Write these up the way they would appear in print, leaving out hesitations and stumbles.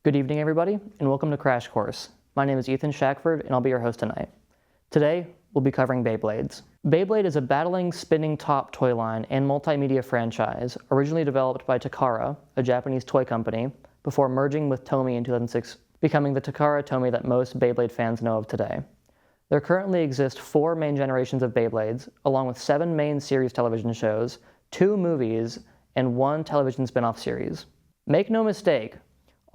Good evening, everybody, and welcome to Crash Course. My name is Ethan Shackford, and I'll be your host tonight. Today, we'll be covering Beyblades. Beyblade is a battling, spinning top toy line and multimedia franchise originally developed by Takara, a Japanese toy company, before merging with Tomy in 2006, becoming the Takara Tomy that most Beyblade fans know of today. There currently exist 4 main generations of Beyblades, along with 7 main series television shows, 2 movies, and 1 television spin-off series. Make no mistake,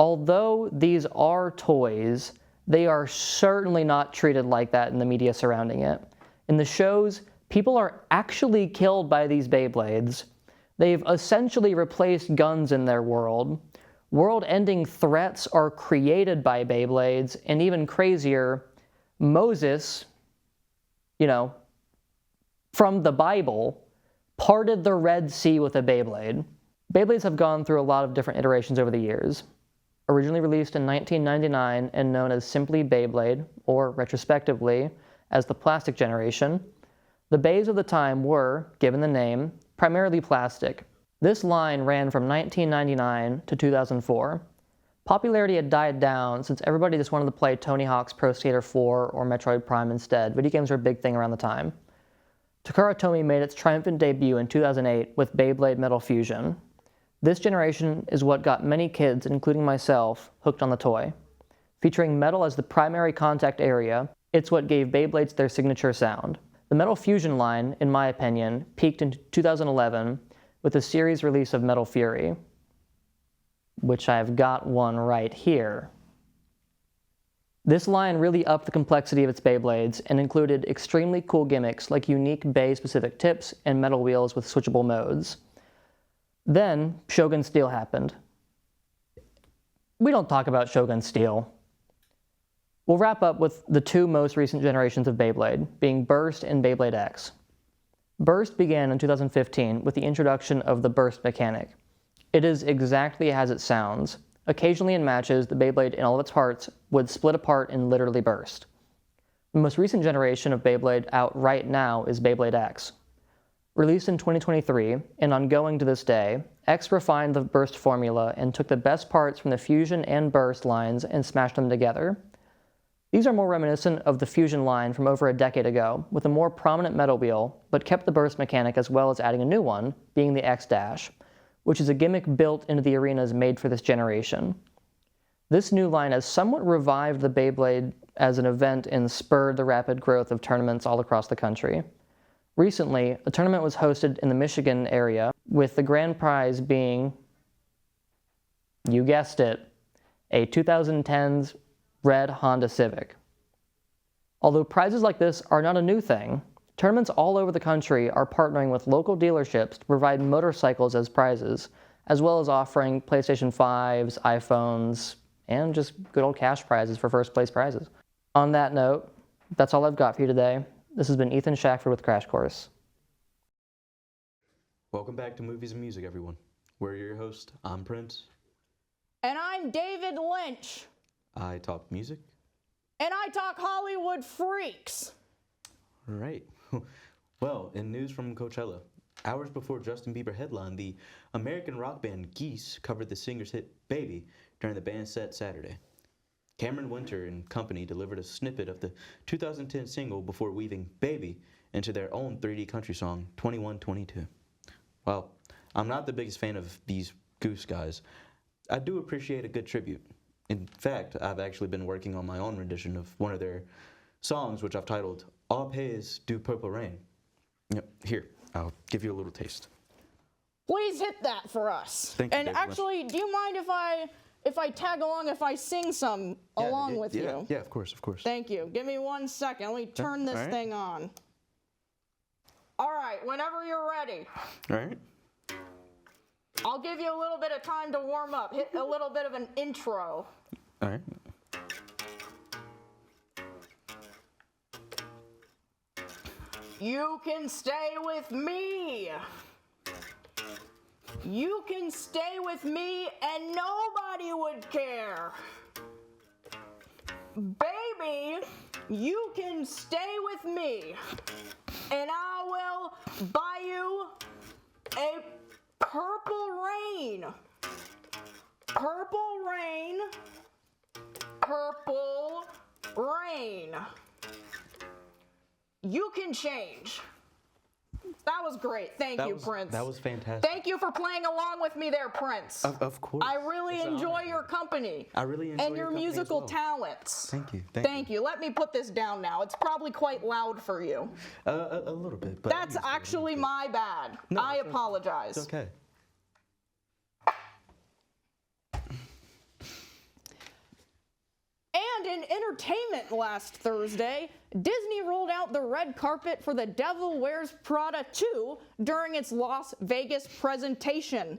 although these are toys, they are certainly not treated like that in the media surrounding it. In the shows, people are actually killed by these Beyblades. They've essentially replaced guns in their world. World-ending threats are created by Beyblades, and even crazier, Moses, from the Bible, parted the Red Sea with a Beyblade. Beyblades have gone through a lot of different iterations over the years. Originally released in 1999 and known as simply Beyblade, or retrospectively as the plastic generation, the Beys of the time were, given the name, primarily plastic. This line ran from 1999 to 2004. Popularity had died down since everybody just wanted to play Tony Hawk's Pro Skater 4 or Metroid Prime instead. Video games were a big thing around the time. Takara Tomy made its triumphant debut in 2008 with Beyblade Metal Fusion. This generation is what got many kids, including myself, hooked on the toy. Featuring metal as the primary contact area, it's what gave Beyblades their signature sound. The Metal Fusion line, in my opinion, peaked in 2011 with the series release of Metal Fury, which I've got one right here. This line really upped the complexity of its Beyblades and included extremely cool gimmicks like unique Bey-specific tips and metal wheels with switchable modes. Then, Shogun Steel happened. We don't talk about Shogun Steel. We'll wrap up with the 2 most recent generations of Beyblade, being Burst and Beyblade X. Burst began in 2015 with the introduction of the Burst mechanic. It is exactly as it sounds. Occasionally in matches, the Beyblade in all of its parts would split apart and literally burst. The most recent generation of Beyblade out right now is Beyblade X. Released in 2023, and ongoing to this day, X refined the Burst formula and took the best parts from the Fusion and Burst lines and smashed them together. These are more reminiscent of the Fusion line from over a decade ago, with a more prominent metal wheel, but kept the Burst mechanic as well as adding a new one, being the X-Dash, which is a gimmick built into the arenas made for this generation. This new line has somewhat revived the Beyblade as an event and spurred the rapid growth of tournaments all across the country. Recently, a tournament was hosted in the Michigan area, with the grand prize being, you guessed it, a 2010's red Honda Civic. Although prizes like this are not a new thing, tournaments all over the country are partnering with local dealerships to provide motorcycles as prizes, as well as offering PlayStation 5s, iPhones, and just good old cash prizes for first place prizes. On that note, that's all I've got for you today. This has been Ethan Shackford with Crash Course. Welcome back to Movies and Music, everyone. We're your host. I'm Prince. And I'm David Lynch. I talk music. And I talk Hollywood freaks. All right. Well, in news from Coachella, hours before Justin Bieber headlined, the American rock band Geese covered the singer's hit Baby during the band's set Saturday. Cameron Winter and company delivered a snippet of the 2010 single before weaving Baby into their own 3D country song, 2122. Well, I'm not the biggest fan of these Goose guys. I do appreciate a good tribute. In fact, I've actually been working on my own rendition of one of their songs, which I've titled All Pays Do Purple Rain. Yep, here, I'll give you a little taste. Please hit that for us. Thank you, and David. actually, do you mind if I tag along, if I sing some along with you? Yeah, of course. Thank you. Give me 1 second. Let me turn this thing on. All right, whenever you're ready. All right. I'll give you a little bit of time to warm up. Hit a little bit of an intro. All right. You can stay with me. You can stay with me and nobody would care. Baby, you can stay with me and I will buy you a purple rain. Purple rain Purple Rain. You can change. That was great. Thank you, Prince. That was fantastic. Thank you for playing along with me there, Prince. Of course. I really enjoy your company. I really enjoy and your company as musical well. talents. Thank you. Thank you. Let me put this down now. It's probably quite loud for you. A little bit, but That's actually my bad. I apologize. It's okay. And in entertainment last Thursday, Disney rolled out the red carpet for The Devil Wears Prada 2 during its Las Vegas presentation.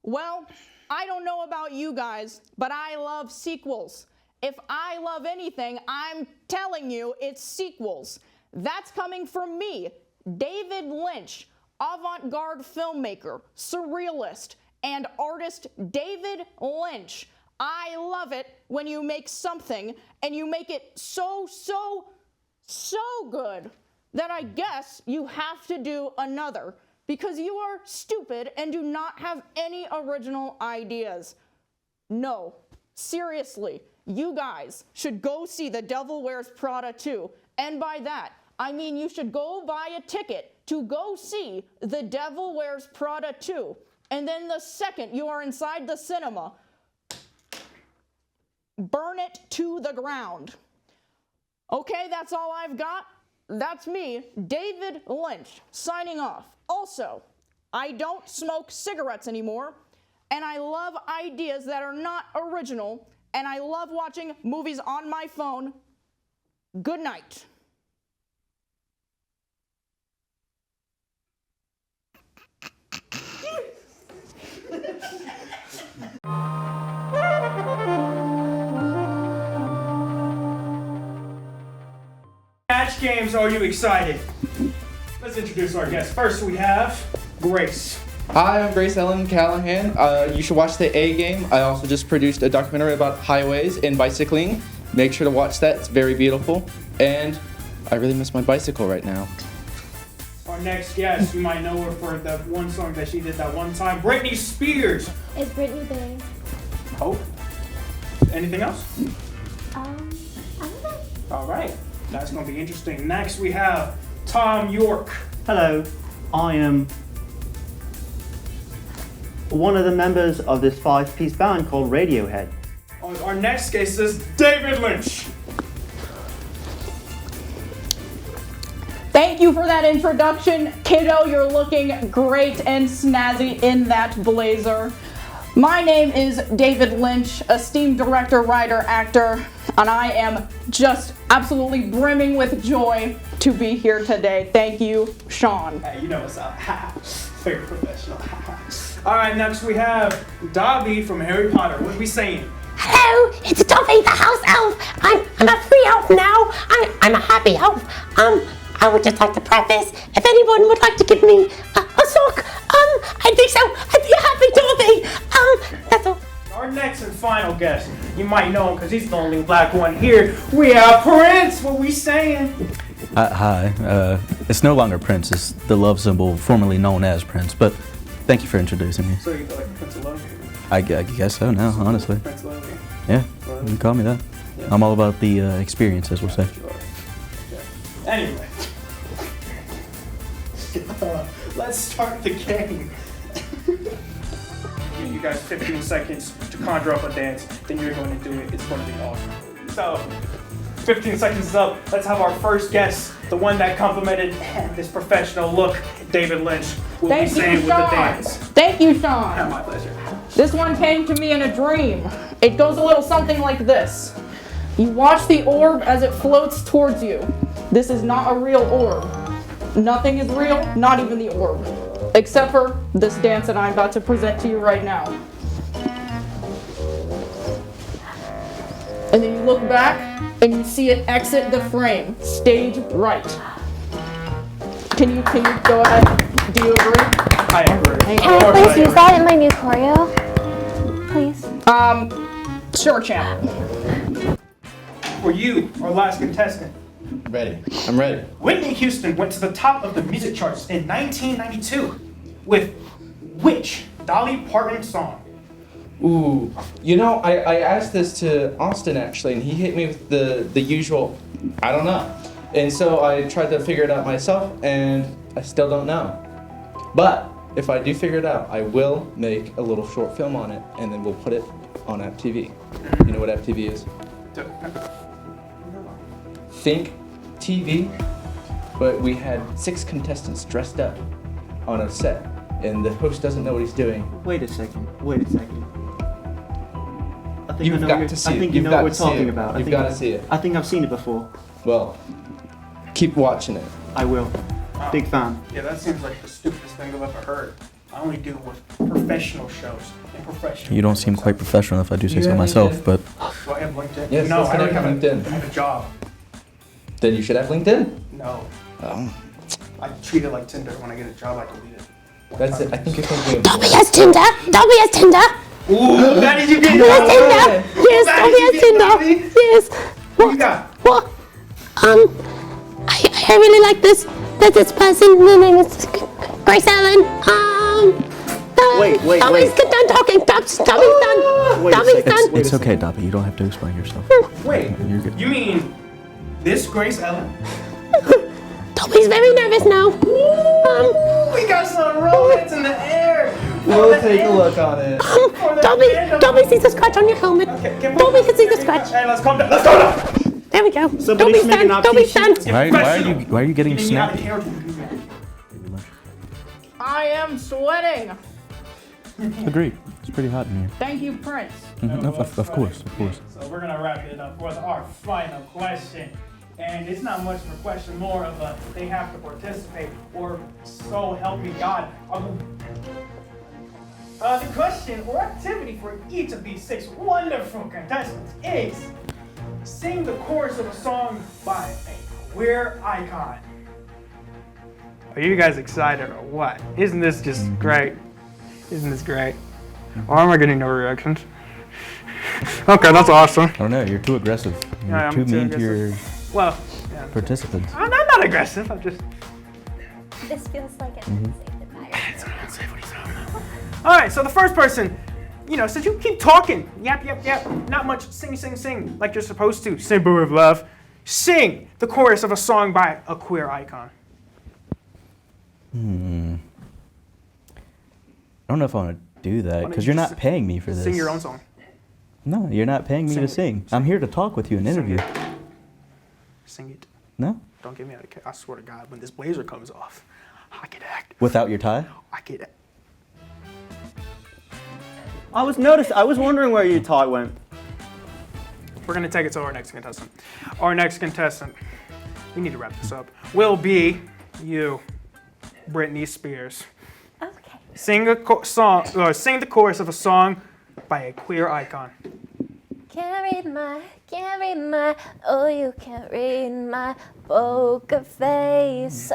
Well, I don't know about you guys, but I love sequels. If I love anything, I'm telling you it's sequels. That's coming from me, David Lynch, avant-garde filmmaker, surrealist, and artist David Lynch. I love it when you make something and you make it so good that I guess you have to do another because you are stupid and do not have any original ideas. No, seriously, you guys should go see The Devil Wears Prada 2. And by that, I mean you should go buy a ticket to go see The Devil Wears Prada 2. And then the second you are inside the cinema, burn it to the ground. Okay, that's all I've got. That's me, David Lynch, signing off. Also, I don't smoke cigarettes anymore, and I love ideas that are not original, and I love watching movies on my phone. Good night. Match games, are you excited? Let's introduce our guests. First we have Grace. Hi, I'm Grace Ellen Callahan. You should watch the A Game. I also just produced a documentary about highways and bicycling. Make sure to watch that. It's very beautiful. And I really miss my bicycle right now. Our next guest, you might know her for the one song that she did that one time, Britney Spears. It's Brittany Bay. Oh. Anything else? I don't know. All right. That's going to be interesting. Next we have Tom York. Hello, I am one of the members of this 5-piece band called Radiohead. Our next guest is David Lynch. Thank you for that introduction. Kiddo, you're looking great and snazzy in that blazer. My name is David Lynch, esteemed director, writer, actor, and I am just absolutely brimming with joy to be here today. Thank you, Sean. Hey, you know what's up. Very professional. All right, next we have Dobby from Harry Potter. What are we saying? Hello, it's Dobby the house elf. I'm a free elf now. I'm a happy elf. I would just like to preface, if anyone would like to give me a sock, I think so. I'd be a happy Dobby. That's all. Our next and final guest, you might know him because he's the only black one here. We have Prince. What we saying? Hi. It's no longer Prince. It's the love symbol formerly known as Prince. But thank you for introducing me. So you feel like Prince of Love? I guess so now, honestly. Prince of Love? Yeah, you can call me that. Yeah. I'm all about the experience, as we'll say. Anyway. Let's start the game. Give you guys 15 seconds to conjure up a dance, then you're going to do it. It's going to be awesome. So, 15 seconds is up. Let's have our first guest, the one that complimented this professional look, David Lynch, will be saying with the dance. Thank you, Sean. My pleasure. This one came to me in a dream. It goes a little something like this. You watch the orb as it floats towards you. This is not a real orb. Nothing is real, not even the orb. Except for this dance that I'm about to present to you right now. And then you look back and you see it exit the frame, stage right. Can you go ahead? Do you agree? I agree. Can I please use that in my new choreo? Please. Sure, champ. For you, our last contestant, Ready. I'm ready. Whitney Houston went to the top of the music charts in 1992 with which Dolly Parton song? Ooh, you know, I asked this to Austin actually, and he hit me with the usual, I don't know. And so I tried to figure it out myself, and I still don't know. But if I do figure it out, I will make a little short film on it, and then we'll put it on App TV. You know what App TV is? Think TV, but we had 6 contestants dressed up on a set, and the host doesn't know what he's doing. Wait a second. I think You've got to see it. I think you You've know got what we're to see talking it. about. You've got to see it. I think I've seen it before. Well, keep watching it. I will. Big fan. Yeah, that seems like the stupidest thing I've ever heard. I only do with professional shows and professional. You don't seem quite professional if I do say so myself, but Do I have LinkedIn? Yes, no, let's I don't connect have LinkedIn. I have a job. Then you should have LinkedIn. No. Oh, I treat it like Tinder. When I get a job, I delete it. that's it. I think you're thinking of. Dobby has Tinder. Dobby has Tinder. Ooh, that is you get Dobby has Tinder. Yes, That Dobby is has you Tinder. Dobby. Yes. What you got? What? I really like this person. Her name is Grace Allen. Wait. Dobby's done talking. Dobby's done. Wait a Dobby's second. done. Wait a it's okay, second. Dobby. You don't have to explain yourself. Wait, You're good. you mean this Grace Ellen? Dobby's very nervous now. We got some romance in the air. We'll take a look on it. Dobby sees a scratch on your helmet. Dobby can see the scratch. Hey, let's calm down. Let's calm down. There we go. Somebody Dobby's make an done. Dobby's application. done. Why are you getting Getting me out of snappy? character. I am sweating. Agreed. It's pretty hot in here. Thank you, Prince. Of course. So we're gonna wrap it up with our final question. And it's not much of a question, more of a they have to participate, or so help me God. The question or activity for each of these 6 wonderful contestants is sing the chorus of a song by a queer icon. Are you guys excited or what? Isn't this just great? Isn't this great? Why am I getting no reactions? Okay, that's awesome. I don't know. You're too aggressive. You're Yeah, I'm too too mean to your Well, yeah. participants. I'm not aggressive. I'm just. This feels like an unsafe environment. All right, so the first person, since you keep talking, yap, not much sing, like you're supposed to, Symbol of Love, sing the chorus of a song by a queer icon. I don't know if I want to do that don't because you you're just not paying me for this. Sing your own song. No, you're not paying me Sing to it. sing. I'm here to talk with you and interview. Sing it. No? Don't get me out of character. I swear to God, when this blazer comes off, I get active. Without your tie? I get. I was wondering where your tie went. We're gonna take it to our next contestant. Our next contestant, we need to wrap this up, will be you, Britney Spears. Okay. Sing the chorus of a song by a queer icon. Can't read my, oh, you can't read my poker face.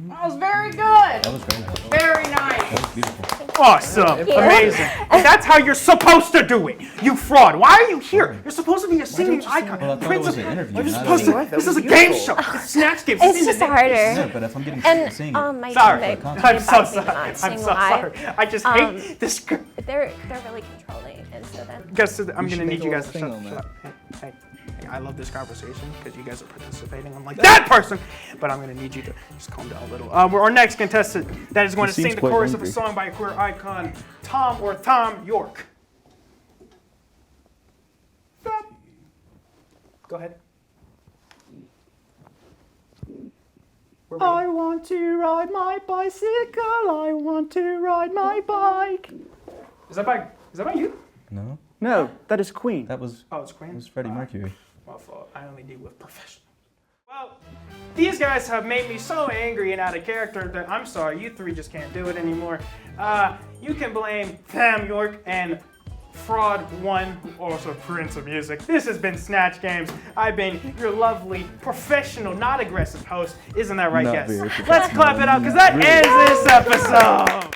That was very good. That was very nice. Very nice. That was beautiful. Awesome, amazing. And that's how you're supposed to do it, you fraud. Why are you here? You're supposed to be a singing icon. Well, I thought it was an interview, You're not supposed a- to, this is a game show. It's Snatch Game. It's just harder. Yeah, but if I'm getting And singing, my Sorry, teammate I'm played so by sorry. not I'm sing so live. sorry. I just hate this girl. They're really controlling, and so then. Guess I'm gonna should need make a you guys to little thing shut on up. Hey, I love this conversation because you guys are participating. I'm like that person, but I'm gonna need you to just calm down a little. Our next contestant that is going to He sing seems the quite chorus of a angry. song by a queer icon, Tom York. Go ahead. I want to ride my bicycle. I want to ride my bike. Is that by you? no, No, that is Queen. that was Oh, it's Queen. Freddie Mercury. My fault. I only deal with professionals. Well, these guys have made me so angry and out of character that I'm sorry, you 3 just can't do it anymore. You can blame Tham York and Fraud 1, also Prince of Music. This has been Snatch Games. I've been your lovely, professional, not aggressive host. Isn't that right, Not guys? very Let's clap it up because that ends this episode.